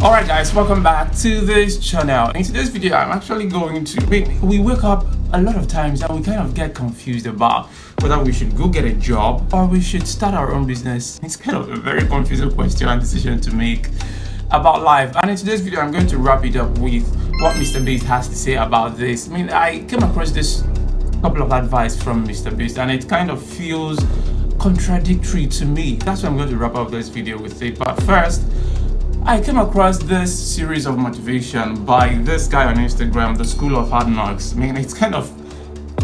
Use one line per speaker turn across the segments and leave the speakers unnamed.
Alright guys, welcome back to this channel. In today's video, I'm actually going to, we wake up a lot of times and we kind of get confused about whether we should go get a job or we should start our own business. It's kind of a very confusing question and decision to make about life. And in today's video, I'm going to wrap it up with what MrBeast has to say about this. I came across this couple of advice from MrBeast and it kind of feels contradictory to me. That's why I'm going to wrap up this video with it. But first, I came across this series of motivation by this guy on Instagram, the School of Hard Knocks. It's kind of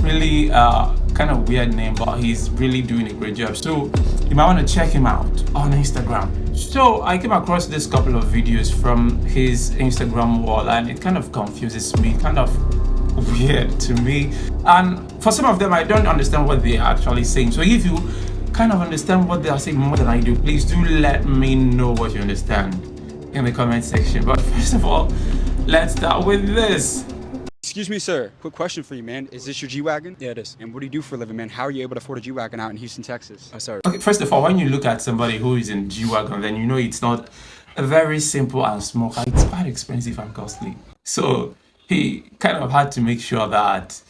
really kind of weird name, but he's really doing a great job. So you might want to check him out on Instagram. So I came across this couple of videos from his Instagram wall and it kind of confuses me, kind of weird to me. And for some of them, I don't understand what they're actually saying. So if you kind of understand what they are saying more than I do, please do let me know what you understand in the comment section. But first of all, let's start with this.
Excuse me, sir. Quick question for you, man. Is this your G-Wagon?
Yeah, it is.
And what do you do for a living, man? How are you able to afford a G-Wagon out in Houston, Texas?
I'm sorry.
Okay, first of all, when you look at somebody who is in G-Wagon, then you know it's not a very simple and small car. It's quite expensive and costly. So he kind of had to make sure that,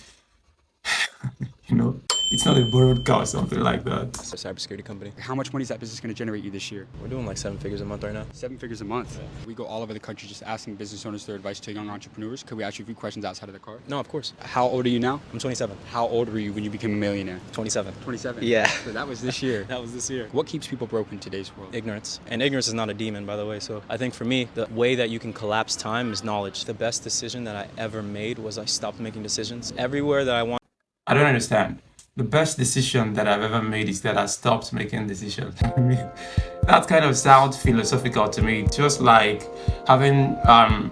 it's not a borrowed car or something like that.
It's a cybersecurity company.
How much money is that business going to generate you this year?
We're doing like 7 figures a month right now.
7 figures a month. Yeah. We go all over the country just asking business owners their advice to young entrepreneurs. Could we ask you a few questions outside of the car?
No, of course.
How old are you now?
I'm 27.
How old were you when you became a millionaire?
27.
27?
Yeah.
So that was this year.
That was this year.
What keeps people broke in today's world?
Ignorance. And ignorance is not a demon, by the way. So I think for me, the way that you can collapse time is knowledge. The best decision that I ever made was I stopped making decisions. Everywhere that I want.
I don't understand. The best decision that I've ever made is that I stopped making decisions. That kind of sounds philosophical to me. Just like having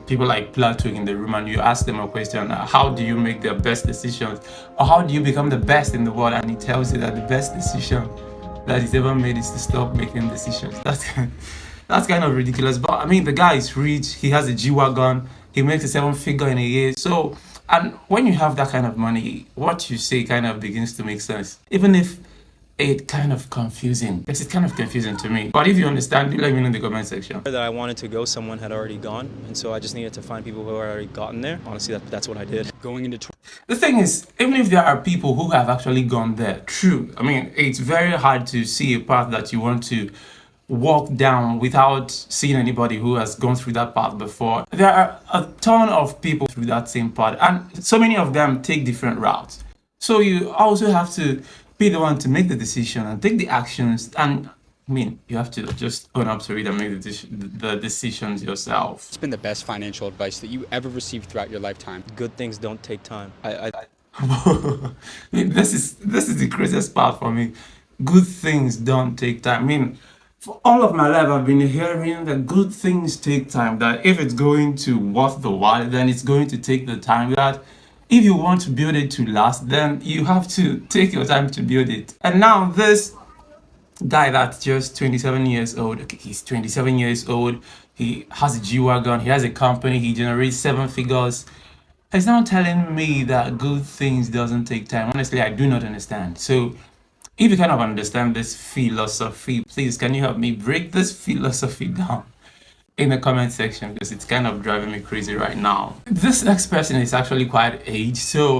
people like Plato in the room and you ask them a question, how do you make the best decisions? Or how do you become the best in the world? And he tells you that the best decision that he's ever made is to stop making decisions. That's kind of ridiculous. But the guy is rich, he has a G-Wagon, he makes a 7-figure in a year. So, and when you have that kind of money, what you say kind of begins to make sense. Even if it's kind of confusing, because it's kind of confusing to me. But if you understand, do let me know in the comment section.
That I wanted to go, someone had already gone. And so I just needed to find people who had already gotten there. Honestly, that's what I did.
Going into
the thing is, even if there are people who have actually gone there, true. It's very hard to see a path that you want to walk down without seeing anybody who has gone through that path before. There are a ton of people through that same path and so many of them take different routes. So you also have to be the one to make the decision and take the actions, and you have to just own up to it and make the decisions yourself.
What's been the best financial advice that you ever received throughout your lifetime?
Good things don't take time.
This is the craziest part for me. Good things don't take time. For all of my life, I've been hearing that good things take time, that if it's going to worth the while, then it's going to take the time, that if you want to build it to last, then you have to take your time to build it. And now this guy that's just 27 years old, okay, he's 27 years old, he has a G-Wagon, he has a company, he generates 7 figures. He's now telling me that good things doesn't take time. Honestly, I do not understand. So if you kind of understand this philosophy, please can you help me break this philosophy down in the comment section, because it's kind of driving me crazy right now. This next person is actually quite aged, so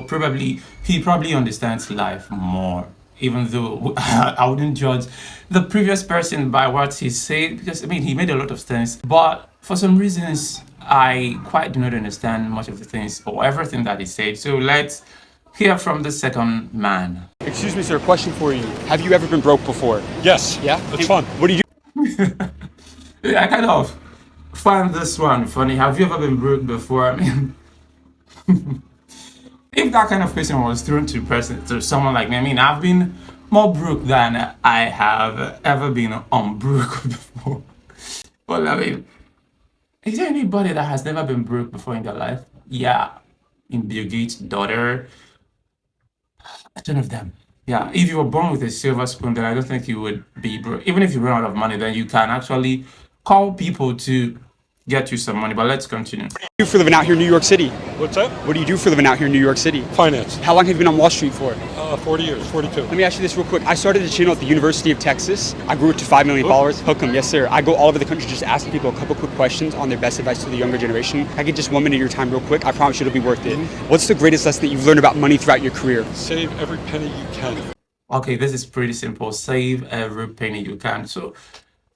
he probably understands life more, even though I wouldn't judge the previous person by what he said, because he made a lot of sense, but for some reasons I quite do not understand much of the things or everything that he said. So let's hear from the second man.
Excuse me, sir. Question for you. Have you ever been broke before?
Yes.
Yeah?
It's fun.
What do you do?
I kind of find this one funny. Have you ever been broke before? If that kind of question was thrown to someone like me, I've been more broke than I have ever been unbroke before. But is there anybody that has never been broke before in their life? Yeah, in Bill Gates' daughter, a ton of them. Yeah, if you were born with a silver spoon, then I don't think you would be broke. Even if you run out of money, then you can actually call people to get you some money. But let's continue.
What do you do for a living out here in New York City?
What's that?
What do you do for a living out here in New York City?
Finance.
How long have you been on Wall Street for?
40 years, 42.
Let me ask you this real quick. I started a channel at the University of Texas. I grew it to 5 million followers. Hook 'em, yes sir. I go all over the country just asking people a couple quick questions on their best advice to the younger generation. I get just 1 minute of your time real quick. I promise you it'll be worth it. What's the greatest lesson that you've learned about money throughout your career?
Save every penny you can.
Okay, this is pretty simple. Save every penny you can. So,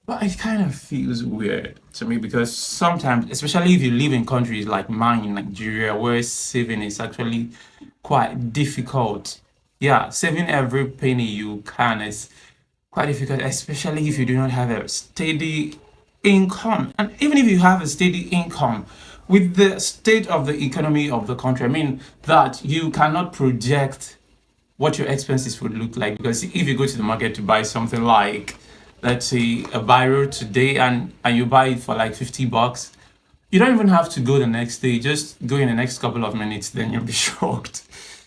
but it kind of feels weird to me because sometimes, especially if you live in countries like mine, Nigeria, where saving is actually quite difficult. Yeah, saving every penny you can is quite difficult, especially if you do not have a steady income. And even if you have a steady income, with the state of the economy of the country, I mean that you cannot project what your expenses would look like, because if you go to the market to buy something like, let's say, a biro today and you buy it for like $50, you don't even have to go the next day. Just go in the next couple of minutes, then you'll be shocked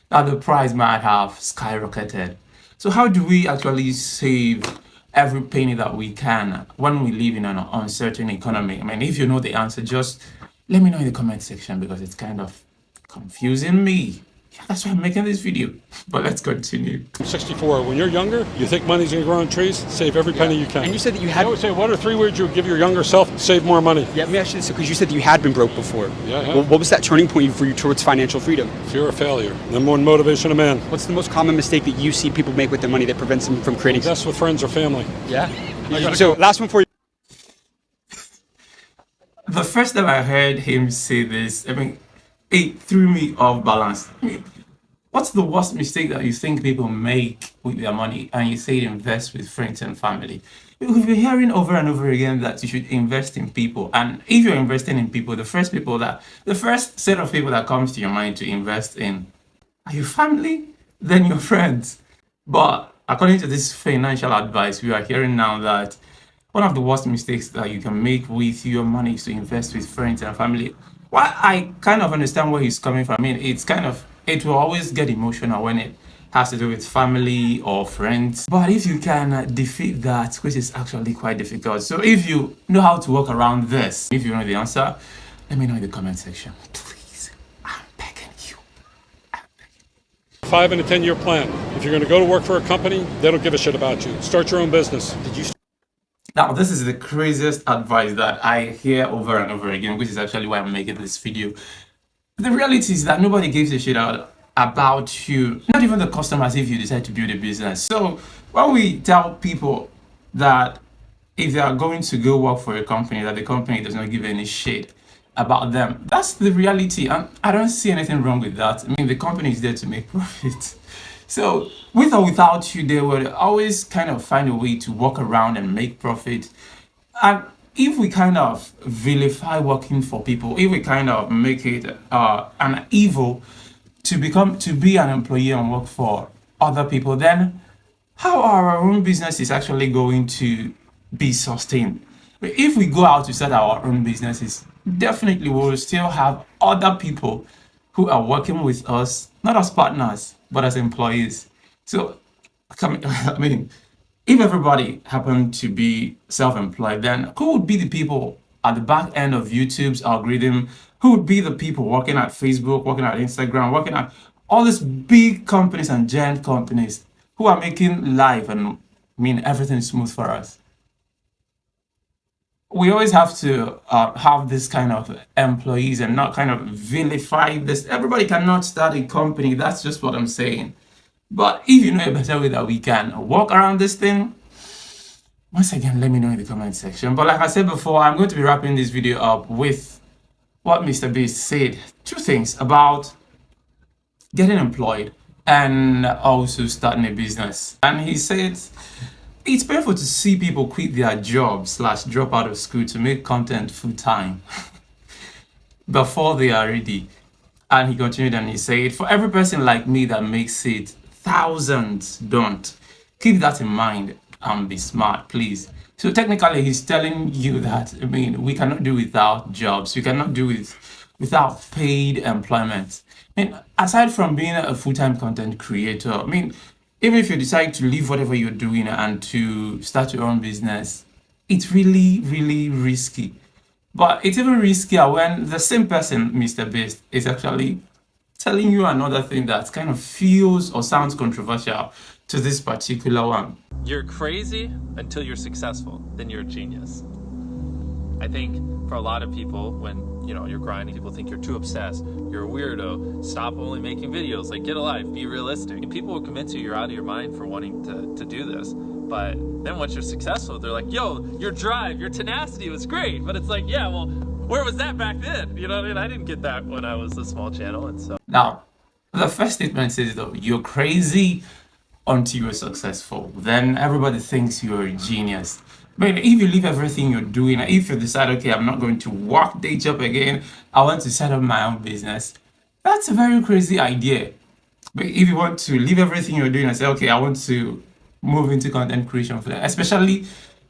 that the price might have skyrocketed. So how do we actually save every penny that we can when we live in an uncertain economy? I mean, if you know the answer, just let me know in the comment section, because it's kind of confusing me. Yeah, that's why I'm making this video. But let's continue.
I'm 64. When you're younger, you think money's going to grow on trees, save every penny you can.
And you said that you
I
had...
would say, what are 3 words you would give your younger self to save more money?
Yeah, let me ask you this, because you said that you had been broke before.
Yeah, yeah.
Well, what was that turning point for you towards financial freedom?
Fear of failure. Number one motivation of man.
What's the most common mistake that you see people make with their money that prevents them from creating...
Invest with friends or family.
Yeah? So, last one for you.
The first time I heard him say this, I mean, it threw me off balance. I mean, what's the worst mistake that you think people make with their money and you say invest with friends and family? We've been hearing over and over again that you should invest in people. And if you're investing in people, the first set of people that comes to your mind to invest in are your family, then your friends. But according to this financial advice, we are hearing now that one of the worst mistakes that you can make with your money is to invest with friends and family. Well, I kind of understand where he's coming from. I mean, it will always get emotional when it has to do with family or friends. But if you can defeat that, which is actually quite difficult. So if you know how to work around this, if you know the answer, let me know in the comment section. Please, I'm begging you.
5 and a 10-year plan. If you're going to go to work for a company, they don't give a shit about you. Start your own business.
Now, this is the craziest advice that I hear over and over again, which is actually why I'm making this video. The reality is that nobody gives a shit about you, not even the customers, if you decide to build a business. So when we tell people that if they are going to go work for a company, that the company does not give any shit about them, that's the reality. And I don't see anything wrong with that. I mean, the company is there to make profit. So with or without you, they will always kind of find a way to work around and make profit. And if we kind of vilify working for people, if we kind of make it an evil to be an employee and work for other people, then how are our own businesses actually going to be sustained? If we go out to start our own businesses, definitely we will still have other people who are working with us, not as partners, but as employees. So, I mean, if everybody happened to be self-employed, then who would be the people at the back end of YouTube's algorithm? Who would be the people working at Facebook, working at Instagram, working at all these big companies and giant companies who are making life and everything smooth for us? We always have to have this kind of employees and not kind of vilify this. Everybody cannot start a company. That's just what I'm saying. But if you know a better way that we can walk around this thing, once again, let me know in the comment section. But like I said before, I'm going to be wrapping this video up with what MrBeast said. 2 things about getting employed and also starting a business. And he said, it's painful to see people quit their jobs / drop out of school to make content full-time before they are ready. And he continued and he said, for every person like me that makes it, thousands don't. Keep that in mind and be smart, please. So technically, he's telling you that, we cannot do without jobs. We cannot do without paid employment. Aside from being a full-time content creator, even if you decide to leave whatever you're doing and to start your own business, it's really, really risky. But it's even riskier when the same person, MrBeast, is actually telling you another thing that kind of feels or sounds controversial to this particular one.
You're crazy until you're successful, then you're a genius. I think for a lot of people, when you're grinding, people think you're too obsessed, you're a weirdo, stop only making videos, like get a life, be realistic. And people will convince you you're out of your mind for wanting to do this. But then once you're successful, they're like, yo, your drive, your tenacity was great. But it's like, yeah, well, where was that back then? You know what I mean? I didn't get that when I was a small channel. And so
Now, the first statement says though, you're crazy until you're successful. Then everybody thinks you're a genius. But if you leave everything you're doing, if you decide, okay, I'm not going to work day job again, I want to set up my own business, that's a very crazy idea. But if you want to leave everything you're doing and say, okay, I want to move into content creation for that, especially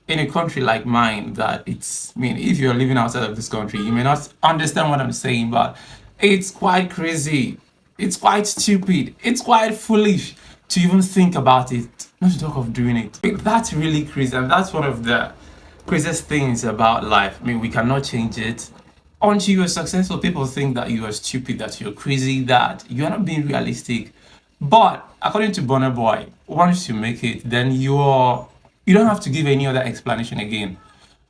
in a country like mine, that if you're living outside of this country, you may not understand what I'm saying, but it's quite crazy. It's quite stupid. It's quite foolish to even think about it, not to talk of doing it. That's really crazy, and that's one of the craziest things about life. We cannot change it. Until you're successful, people think that you are stupid, that you're crazy, that you're not being realistic. But according to Burna Boy, once you make it, then you don't have to give any other explanation again.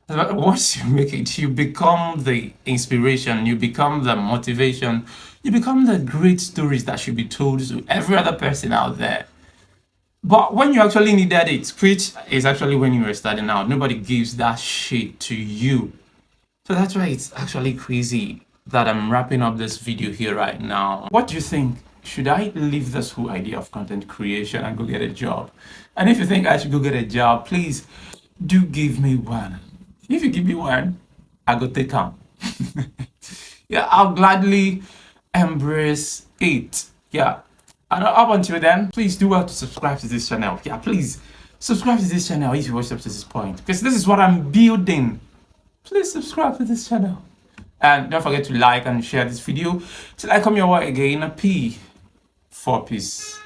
Once you make it, you become the inspiration, you become the motivation, you become the great stories that should be told to every other person out there. But when you actually needed it, which is actually when you were starting out, nobody gives that shit to you. So that's why it's actually crazy that I'm wrapping up this video here right now. What do you think? Should I leave this whole idea of content creation and go get a job? And if you think I should go get a job, please do give me one. If you give me one, I go take on. Yeah, I'll gladly embrace it. Yeah. And up until then, please do well to subscribe to this channel. Yeah, please subscribe to this channel if you watched up to this point, because this is what I'm building. Please subscribe to this channel. And don't forget to like and share this video. Till I come your way again, a P for peace.